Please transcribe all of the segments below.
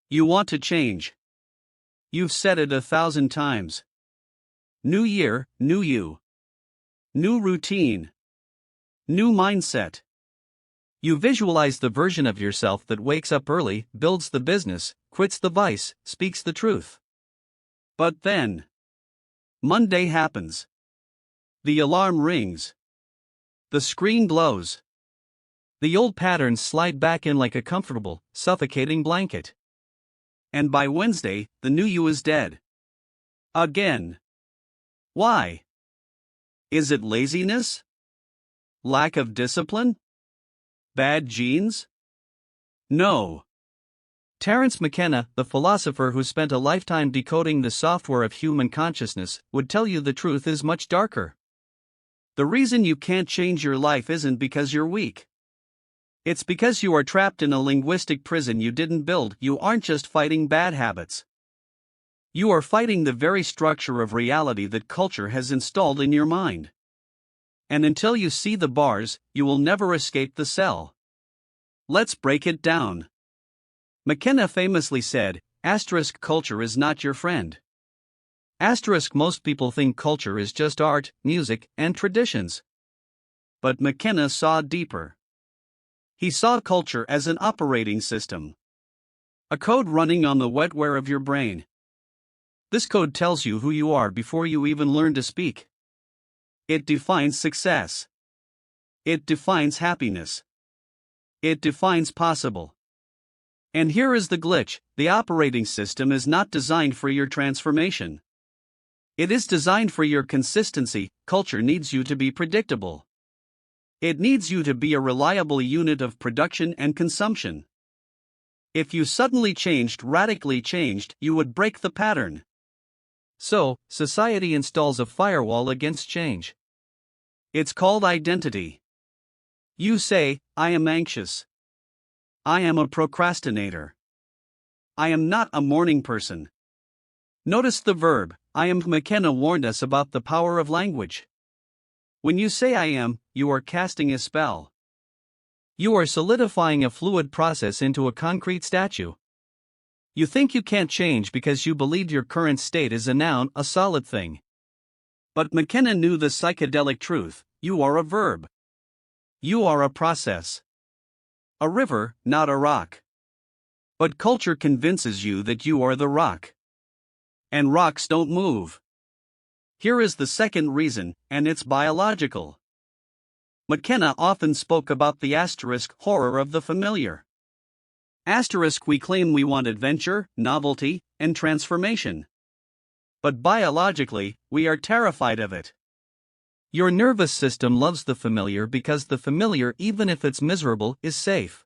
You want to change. You've said it 1,000 times. New year, new you. New routine. New mindset. You visualize the version of yourself that wakes up early, builds the business, quits the vice, speaks the truth. But then, Monday happens. The alarm rings. The screen glows. The old patterns slide back in like a comfortable, suffocating blanket. And by Wednesday, the new you is dead. Again. Why? Is it laziness? Lack of discipline? Bad genes? No. Terence McKenna, the philosopher who spent a lifetime decoding the software of human consciousness, would tell you the truth is much darker. The reason you can't change your life isn't because you're weak. It's because you are trapped in a linguistic prison you didn't build. You aren't just fighting bad habits. You are fighting the very structure of reality that culture has installed in your mind. And until you see the bars, you will never escape the cell. Let's break it down. McKenna famously said, "Culture is not your friend." Most people think culture is just art, music, and traditions. But McKenna saw deeper. He saw culture as an operating system. A code running on the wetware of your brain. This code tells you who you are before you even learn to speak. It defines success. It defines happiness. It defines possible. And here is the glitch: the operating system is not designed for your transformation. It is designed for your consistency. Culture needs you to be predictable. It needs you to be a reliable unit of production and consumption. If you suddenly radically changed, you would break the pattern. So, society installs a firewall against change. It's called identity. You say, "I am anxious. I am a procrastinator. I am not a morning person." Notice the verb, I am. McKenna warned us about the power of language. When you say I am, you are casting a spell. You are solidifying a fluid process into a concrete statue. You think you can't change because you believe your current state is a noun, a solid thing. But McKenna knew the psychedelic truth: you are a verb. You are a process. A river, not a rock. But culture convinces you that you are the rock. And rocks don't move. Here is the second reason, and it's biological. McKenna often spoke about the horror of the familiar. We claim we want adventure, novelty, and transformation. But biologically, we are terrified of it. Your nervous system loves the familiar because the familiar, even if it's miserable, is safe.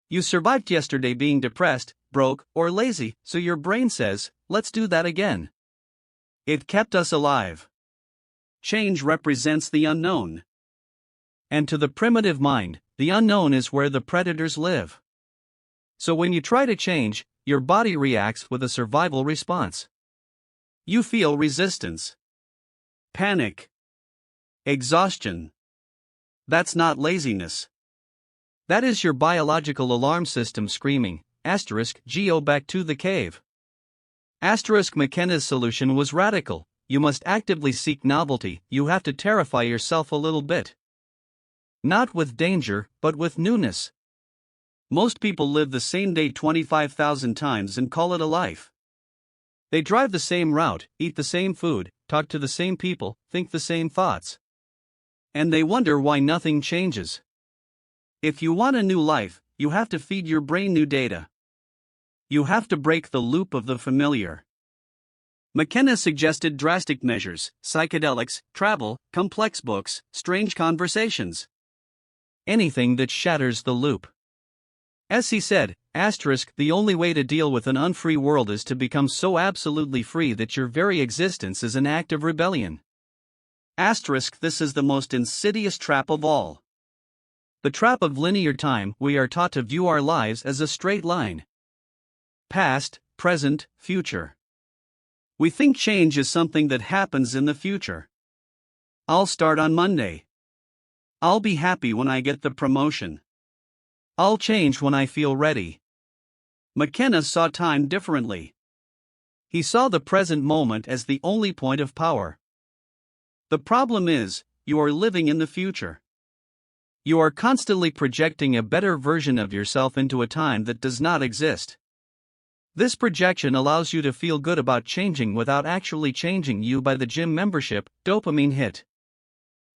You survived yesterday being depressed, broke, or lazy, so your brain says, "Let's do that again." It kept us alive. Change represents the unknown. And to the primitive mind, the unknown is where the predators live. So when you try to change, your body reacts with a survival response. You feel resistance, panic, exhaustion. That's not laziness. That is your biological alarm system screaming, "Go back to the cave." McKenna's solution was radical. You must actively seek novelty. You have to terrify yourself a little bit. Not with danger, but with newness. Most people live the same day 25,000 times and call it a life. They drive the same route, eat the same food, talk to the same people, think the same thoughts. And they wonder why nothing changes. If you want a new life, you have to feed your brain new data. You have to break the loop of the familiar. McKenna suggested drastic measures: psychedelics, travel, complex books, strange conversations. Anything that shatters the loop. As he said, the only way to deal with an unfree world is to become so absolutely free that your very existence is an act of rebellion. This is the most insidious trap of all. The trap of linear time. We are taught to view our lives as a straight line. Past, present, future. We think change is something that happens in the future. I'll start on Monday. I'll be happy when I get the promotion. I'll change when I feel ready. McKenna saw time differently. He saw the present moment as the only point of power. The problem is, you are living in the future. You are constantly projecting a better version of yourself into a time that does not exist. This projection allows you to feel good about changing without actually changing. You buy the gym membership, dopamine hit.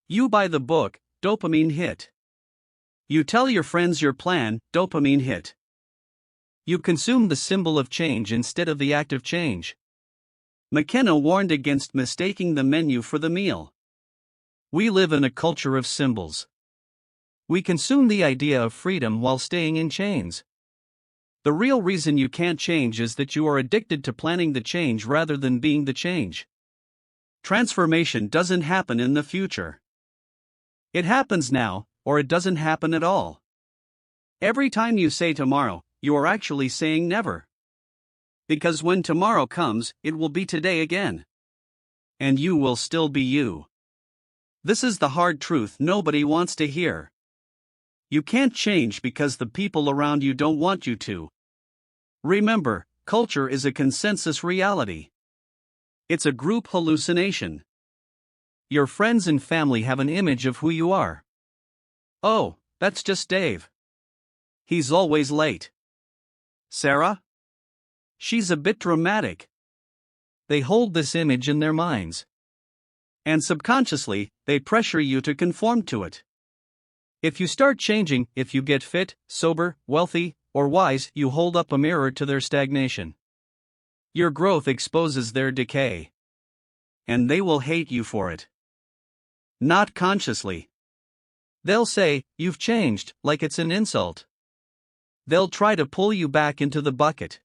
You buy the book, dopamine hit. You tell your friends your plan, dopamine hit. You consume the symbol of change instead of the act of change. McKenna warned against mistaking the menu for the meal. We live in a culture of symbols. We consume the idea of freedom while staying in chains. The real reason you can't change is that you are addicted to planning the change rather than being the change. Transformation doesn't happen in the future. It happens now, or it doesn't happen at all. Every time you say tomorrow, you are actually saying never. Because when tomorrow comes, it will be today again. And you will still be you. This is the hard truth nobody wants to hear. You can't change because the people around you don't want you to. Remember, culture is a consensus reality. It's a group hallucination. Your friends and family have an image of who you are. Oh, that's just Dave. He's always late. Sarah? She's a bit dramatic. They hold this image in their minds. And subconsciously, they pressure you to conform to it. If you start changing, if you get fit, sober, wealthy, or wise, you hold up a mirror to their stagnation. Your growth exposes their decay. And they will hate you for it. Not consciously. They'll say, "You've changed," like it's an insult. They'll try to pull you back into the bucket.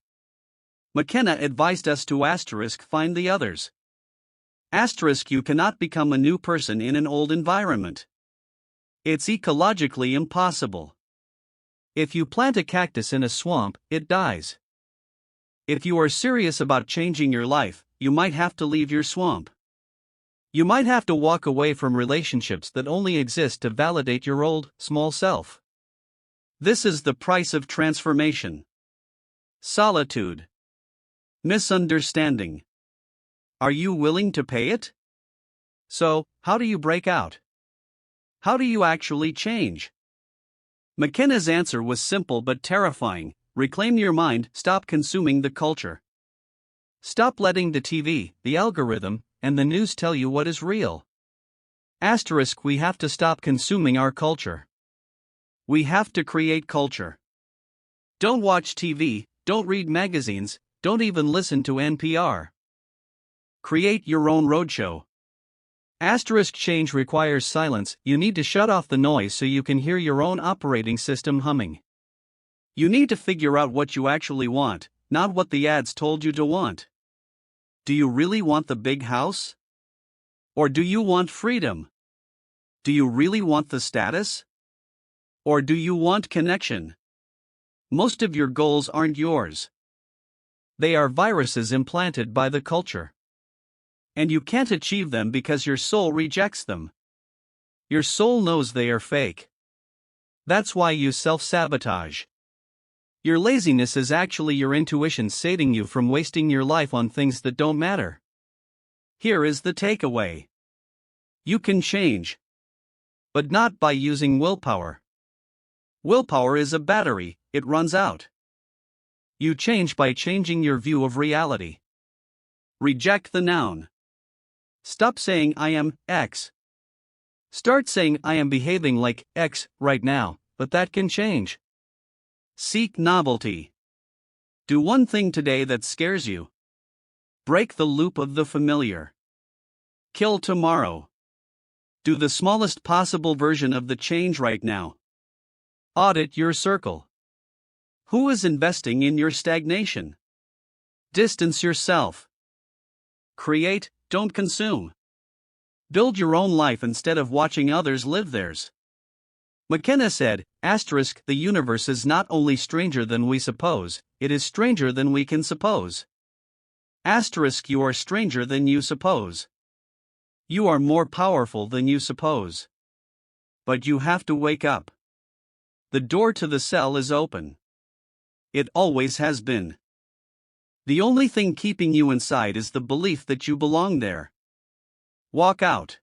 McKenna advised us to find the others. You cannot become a new person in an old environment. It's ecologically impossible. If you plant a cactus in a swamp, it dies. If you are serious about changing your life, you might have to leave your swamp. You might have to walk away from relationships that only exist to validate your old, small self. This is the price of transformation. Solitude. Misunderstanding. Are you willing to pay it? So, how do you break out? How do you actually change? McKenna's answer was simple but terrifying. Reclaim your mind, stop consuming the culture. Stop letting the TV, the algorithm, and the news tell you what is real. We have to stop consuming our culture. We have to create culture. Don't watch TV, don't read magazines, don't even listen to NPR. Create your own roadshow. Change requires silence. You need to shut off the noise so you can hear your own operating system humming. You need to figure out what you actually want, not what the ads told you to want. Do you really want the big house? Or do you want freedom? Do you really want the status? Or do you want connection? Most of your goals aren't yours. They are viruses implanted by the culture. And you can't achieve them because your soul rejects them. Your soul knows they are fake. That's why you self-sabotage. Your laziness is actually your intuition saving you from wasting your life on things that don't matter. Here is the takeaway. You can change. But not by using willpower. Willpower is a battery, it runs out. You change by changing your view of reality. Reject the noun. Stop saying I am X. Start saying I am behaving like X right now, but that can change. Seek novelty. Do one thing today that scares you. Break the loop of the familiar. Kill tomorrow. Do the smallest possible version of the change right now. Audit your circle. Who is investing in your stagnation? Distance yourself. Create, don't consume. Build your own life instead of watching others live theirs. McKenna said, the universe is not only stranger than we suppose, it is stranger than we can suppose. You are stranger than you suppose. You are more powerful than you suppose. But you have to wake up. The door to the cell is open. It always has been. The only thing keeping you inside is the belief that you belong there. Walk out.